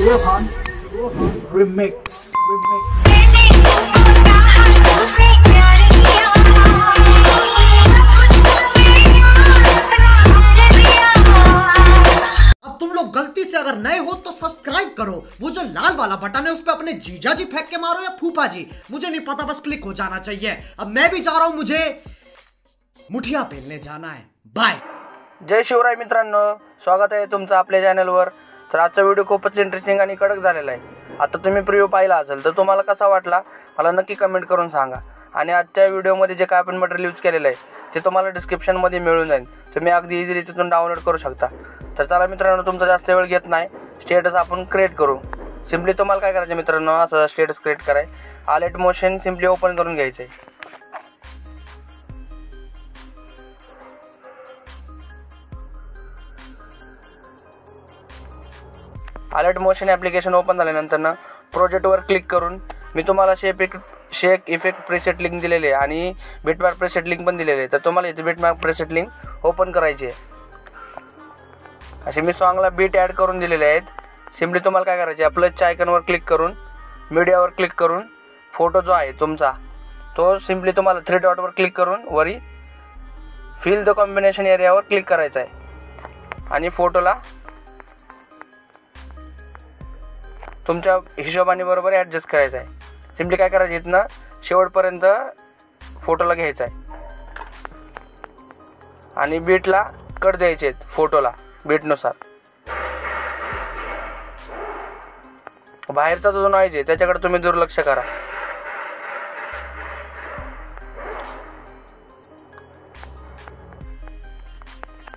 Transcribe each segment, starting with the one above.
Rohan Remix. तुम लोग गलती से अगर नए हो तो सब्सक्राइब करो, वो जो लाल वाला बटन है उस पे अपने जीजा जी फेंक के मारो या फूफा जी, मुझे नहीं पता, बस क्लिक हो जाना चाहिए। अब मैं भी जा रहा हूं, मुझे मुठिया पेलने जाना है। बाय। जय शिवराय मित्रांनो, स्वागत आहे तुमचं आपल्या चॅनलवर। तर आजचा व्हिडिओ खूपच इंटरेस्टिंग आणि कडक झालेला आहे। आता तुम्ही प्रिव्ह्यू पाहिला असेल तर तुम्हाला कसा वाटला मला नक्की कमेंट करून सांगा। आणि आजच्या व्हिडिओमध्ये जे काय आपण मटेरियल यूज केलेलं आहे ते तुम्हाला डिस्क्रिप्शनमध्ये मिळून जाईल, तुम्ही अगदी इझिली तिथून डाउनलोड करू शकता। तर चला मित्रांनो, तुमचा जास्त वेळ घेत नाही, स्टेटस आपण क्रिएट करू। सिम्पली तुम्हाला काय करायचं मित्रांनो, असं स्टेटस क्रिएट करायचं, अलर्ट मोशन सिम्पली ओपन करून घ्यायचं आहे। अलर्ट मोशन ॲप्लिकेशन ओपन झाल्यानंतर ना प्रोजेक्टवर क्लिक करून मी तुम्हाला शेक इफेक्ट प्रीसेट लिंक दिलेली आहे आणि बिटमॅप प्रीसेट लिंक पण दिलेली आहे। तर तुम्हाला इथे बिटमॅप प्रीसेट लिंक ओपन करायची आहे। असे मी सॉन्गला बीट ॲड करून दिलेले आहेत। सिम्पली तुम्हाला काय करायचे आहे, प्लसच्या आयकॉनवर क्लिक करून मीडियावर क्लिक करून फोटो जो आहे तुमचा तो सिम्पली तुम्हाला 3 डॉटवर क्लिक करून वरी फिल द कॉम्बिनेशन एरियावर क्लिक करायचा आहे आणि फोटोला तुमच्या हिशोबाने बरोबर ॲडजस्ट करायचं आहे। सिम्पली काय करायचं, इथनं शेवटपर्यंत फोटोला घ्यायचं आहे आणि बीटला कट द्यायचे आहेत, फोटोला बीटनुसार। बाहेरचा जो नॉइज आहे त्याच्याकडे तुम्ही दुर्लक्ष करा।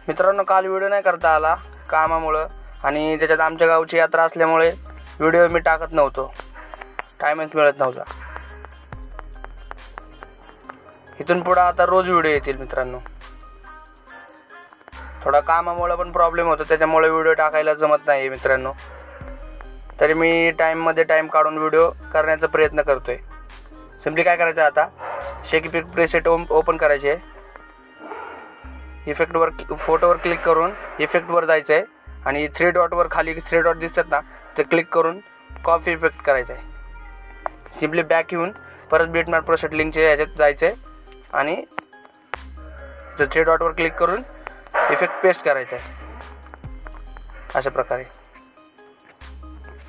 मित्रांनो, काल व्हिडिओ नाही करता आला कामामुळं आणि त्याच्यात आमच्या गावची यात्रा असल्यामुळे व्हिडिओ मी टाकत नव्हतो, टाईमच मिळत नव्हता। इथून पुढे आता रोज व्हिडिओ येतील मित्रांनो। थोडा कामामुळे पण प्रॉब्लेम होतो, त्याच्यामुळे व्हिडिओ टाकायला जमत नाही मित्रांनो। तरी मी टाईम काढून व्हिडिओ करण्याचा प्रयत्न करतोय। सिम्पली काय करायचं, आता शेक इफेक्ट प्रीसेट ओपन करायचे आहे, इफेक्टवर फोटोवर क्लिक करून इफेक्टवर जायचं आहे आणि 3 डॉटवर खाली 3 डॉट दिसतात ना ते क्लिक करून कॉपी इफेक्ट करायचा आहे। सिम्पली बॅक येऊन परत बिटमॅप प्रीसेट लिंकच्या ह्याच्यात जायचं आहे आणि 3 डॉटवर क्लिक करून इफेक्ट पेस्ट करायचा आहे। अशा प्रकारे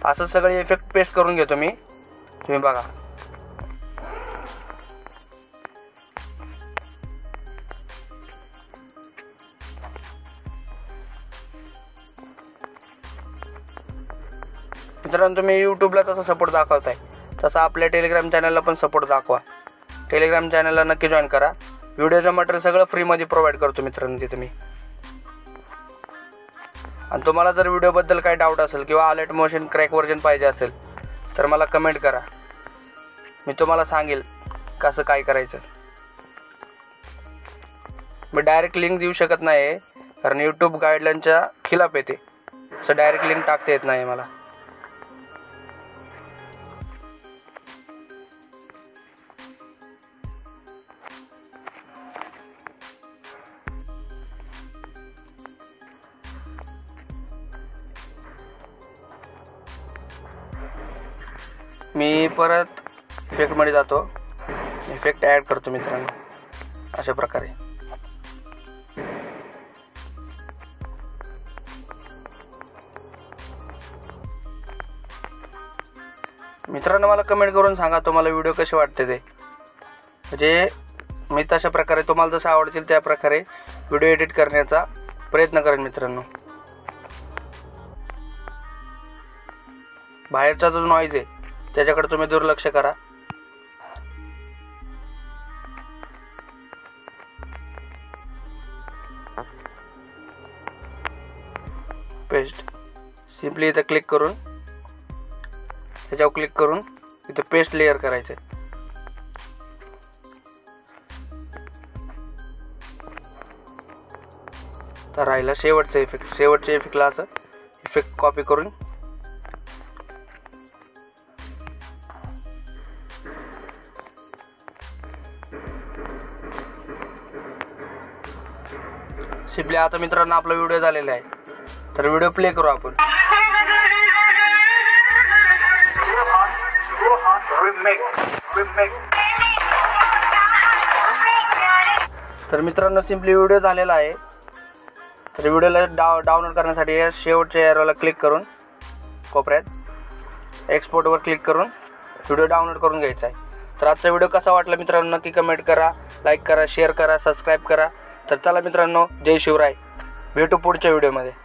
असं सगळे इफेक्ट पेस्ट करून घेतो मी, तुम्ही बघा। मित्रांनो, तुम्ही यूट्यूबला तसा सपोर्ट दाखवताय तसा आपल्या टेलिग्राम चॅनलला पण सपोर्ट दाखवा। टेलिग्राम चॅनलला नक्की जॉईन करा, व्हिडिओचं मटेरियल सगळं फ्रीमध्ये प्रोव्हाइड करतो मित्रांनो तिथे मी। आणि तुम्हाला जर व्हिडिओबद्दल काही डाऊट असेल किंवा अलर्ट मोशन क्रॅक व्हर्जन पाहिजे असेल तर मला कमेंट करा, मी तुम्हाला सांगेल कसं काय करायचं। मी डायरेक्ट लिंक देऊ शकत नाही कारण यूट्यूब गाईडलाईनच्या खिलाफ येते, असं डायरेक्ट लिंक टाकता येत नाही मला। मी परत इफेक्टमध्ये जातो, इफेक्ट ॲड करतो मित्रांनो अशा प्रकारे। मित्रांनो, मला कमेंट करून सांगा तुम्हाला व्हिडिओ कसे वाटते ते, म्हणजे मी तशा प्रकारे तुम्हाला जसं आवडतील त्या प्रकारे व्हिडिओ एडिट करण्याचा प्रयत्न करेन मित्रांनो। बाहेरचा जो नॉइज आहे त्याच्याकडे तुम्ही दुर्लक्ष करा। पेस्ट सिम्पली इथं क्लिक करून त्याच्यावर क्लिक करून इथं पेस्ट लेयर करायचं आहे। तर राहिला शेवटचा इफेक्ट, शेवटच्या इफेक्टला असं इफेक्ट कॉपी करून सिम्पली आता मित्रांनो आपला व्हिडिओ झालेला आहे, तर व्हिडिओ प्ले करू आपण। Remix. तर मित्रांनो सिम्पली व्हिडिओ झालेला आहे. तर व्हिडिओला डाउनलोड करण्यासाठी या शेवटच्या एरोला क्लिक करून कोपऱ्यात एक्सपोर्टवर क्लिक करून व्हिडिओ डाउनलोड करून घ्यायचा आहे. तर आजचा व्हिडिओ कसा वाटला मित्रांनो नक्की कमेंट करा, लाईक करा, शेअर करा, सबस्क्राईब करा. तर चला मित्रांनो, जय शिवराय. भेटू पुढच्या व्हिडिओमध्ये.